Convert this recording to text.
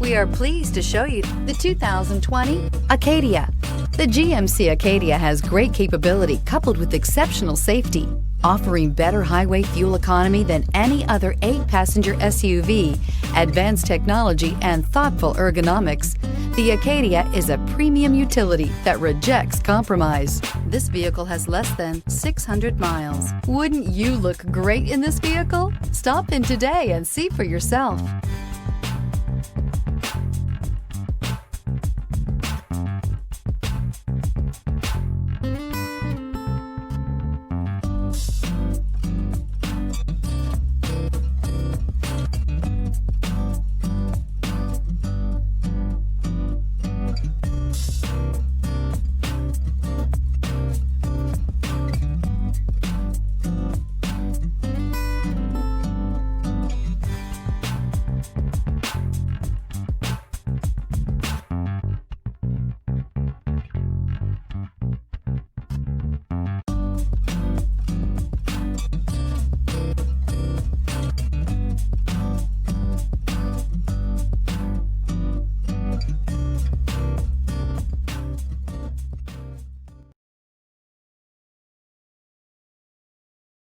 We are pleased to show you the 2020 Acadia. The GMC Acadia has great capability coupled with exceptional safety, offering better highway fuel economy than any other 8-passenger SUV, advanced technology, and thoughtful ergonomics. The Acadia is a premium utility that rejects compromise. This vehicle has less than 600 miles. Wouldn't you look great in this vehicle? Stop in today and see for yourself.